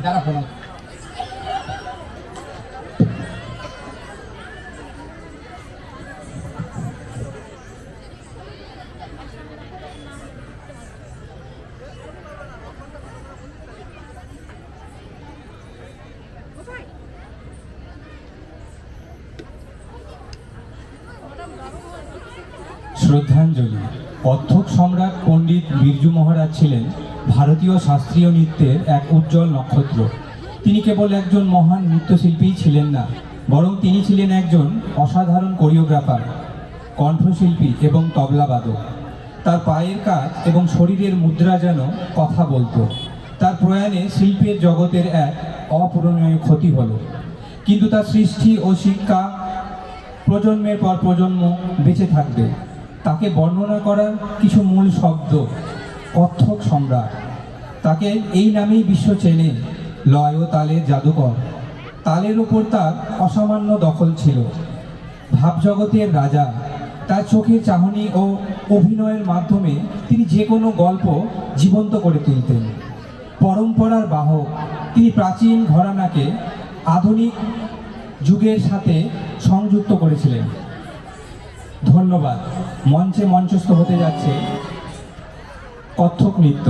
যারা প্রণাম। শ্রদ্ধাঞ্জলি। কত্থক সম্রাট পণ্ডিত বিরজু মহারাজ ছিলেন ভারতীয় শাস্ত্রীয় নৃত্যের এক উজ্জ্বল নক্ষত্র। তিনি কেবল একজন মহান নৃত্যশিল্পীই ছিলেন না, বরং তিনি ছিলেন একজন অসাধারণ কোরিওগ্রাফার, কণ্ঠশিল্পী এবং তবলাবাদক। তার পায়ের কাজ এবং শরীরের মুদ্রা যেন কথা বলতো। তার প্রয়াণে শিল্পের জগতের এক অপূরণীয় ক্ষতি হলো, কিন্তু তার সৃষ্টি ও শিক্ষা প্রজন্মের পর প্রজন্ম বেঁচে থাকবে। তাকে বর্ণনা করার কিছু মূল শব্দ: কত্থক সম্রাট। তাকে এই নামেই বিশ্ব চেনে, লয় ও তালের জাদুকর। তালের ওপর তার অসামান্য দখল ছিল। ভাবজগতের রাজা। তার চোখের চাহনি ও অভিনয়ের মাধ্যমে তিনি যে কোনো গল্প জীবন্ত করে তুলতেন। পরম্পরার বাহক। তিনি প্রাচীন ঘরানাকে আধুনিক যুগের সাথে সংযুক্ত করেছিলেন। ধন্যবাদ। মঞ্চে মঞ্চস্থ হতে যাচ্ছে কত্থক নৃত্য।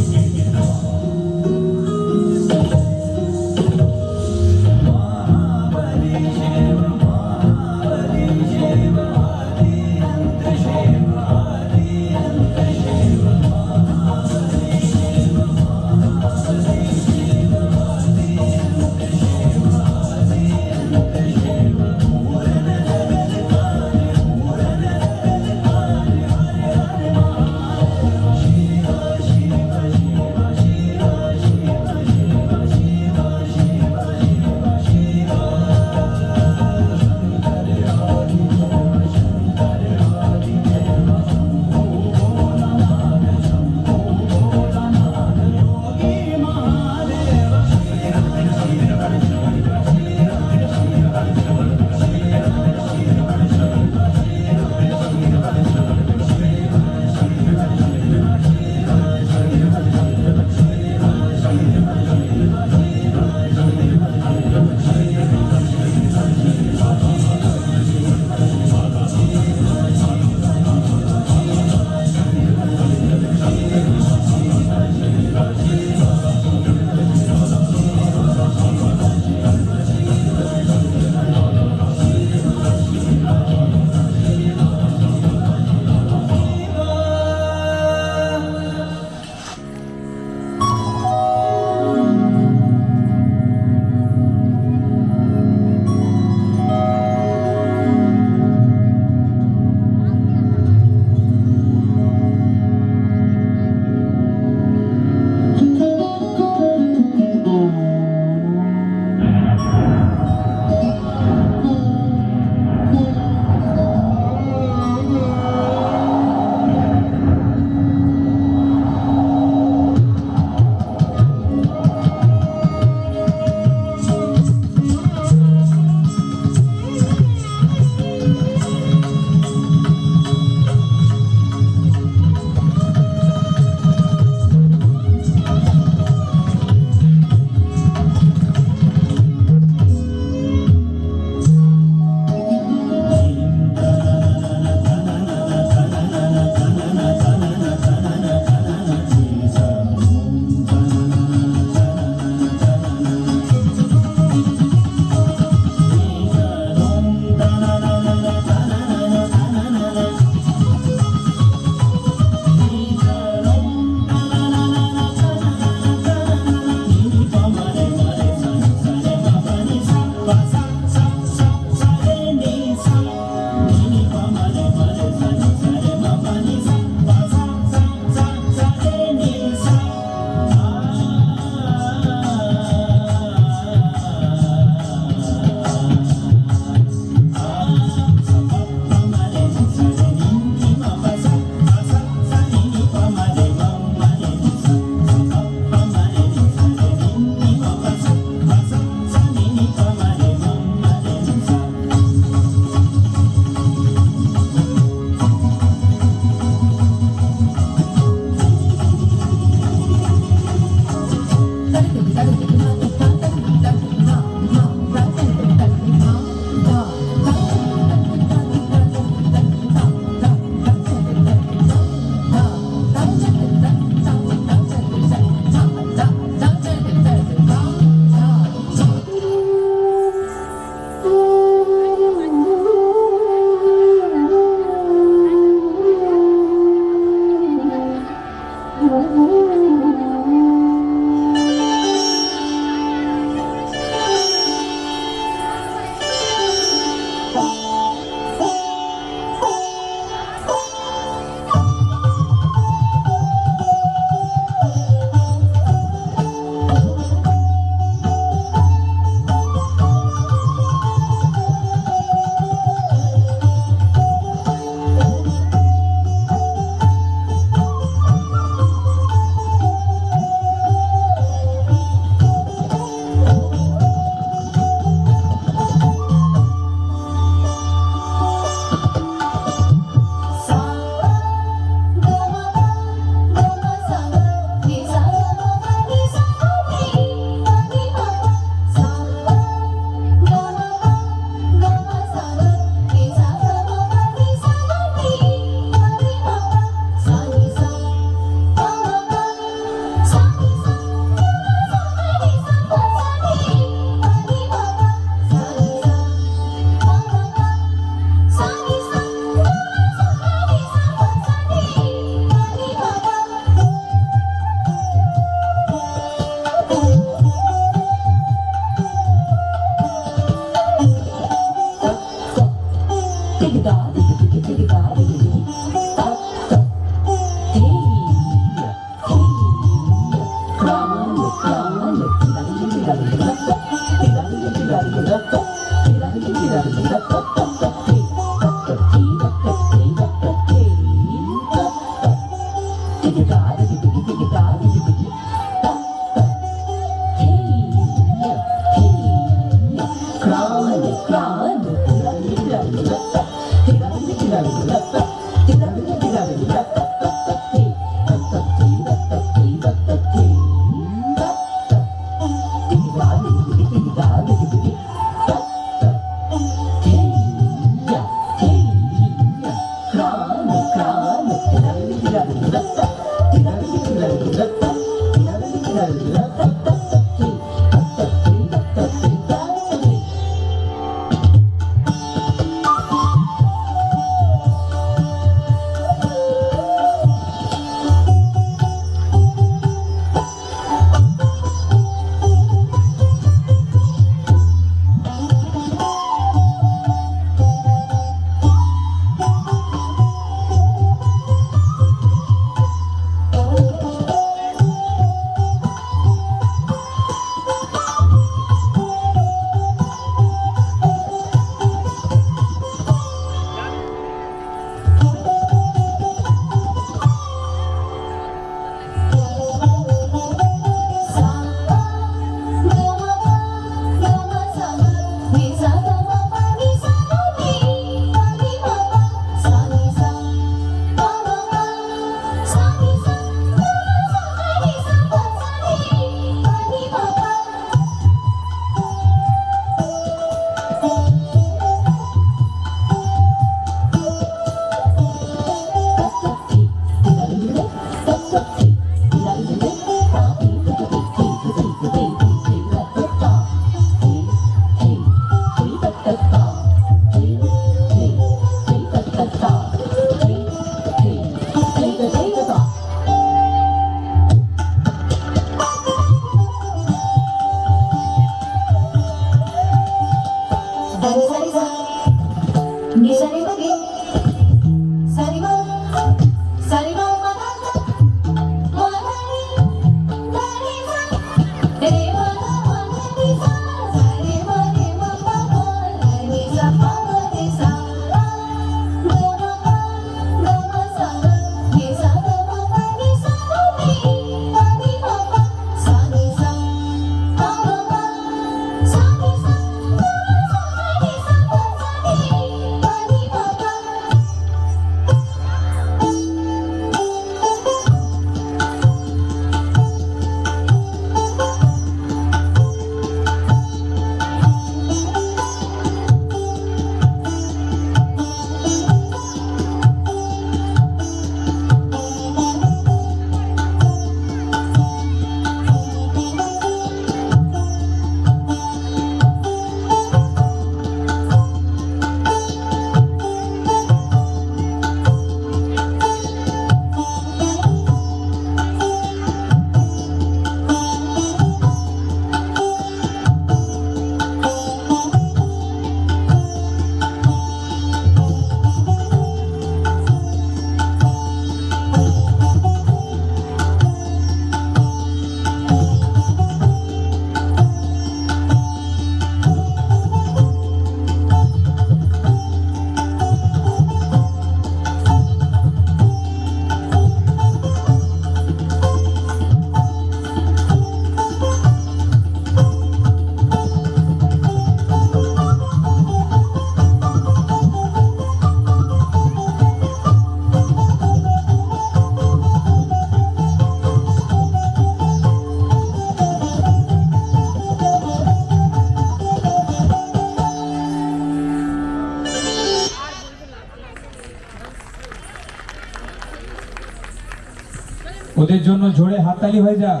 ওদের জন্য জোরে হাততালি হয়ে যাক।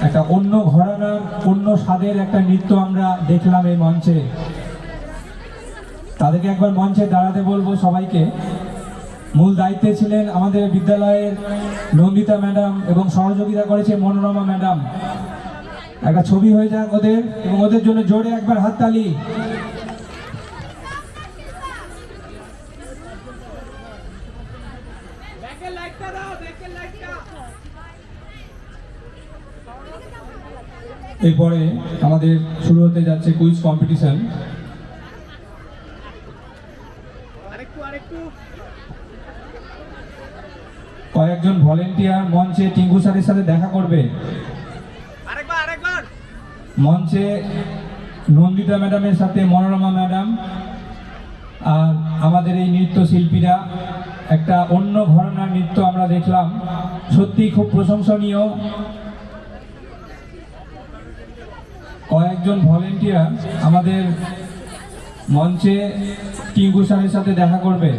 একটা অন্য ঘরানার অন্য স্বাদের একটা নৃত্য আমরা দেখলাম এই মঞ্চে। তাদেরকে একবার মঞ্চে দাঁড়াতে বলবো সবাইকে। মূল দায়িত্বে ছিলেন আমাদের বিদ্যালয়ের নন্দিতা ম্যাডাম এবং সহযোগিতা করেছে মনোরমা ম্যাডাম। একটা ছবি হয়ে যাক ওদের, এবং ওদের জন্য জোরে একবার হাততালি। এরপরে আমাদের শুরু হতে যাচ্ছে কুইজ কম্পিটিশন। কয়েকজন ভলেন্টিয়ার মঞ্চে টিঙ্কু স্যারের সাথে দেখা করবে। মঞ্চে নন্দিতা ম্যাডামের সাথে মনোরমা ম্যাডাম আর আমাদের এই নৃত্যশিল্পীরা একটা অন্য ঘরানার নৃত্য আমরা দেখলাম, সত্যি খুব প্রশংসনীয়। কয়েকজন ভলেন্টিয়ার আমাদের মঞ্চে টিঙ্কু স্যারের সাথে দেখা করবে।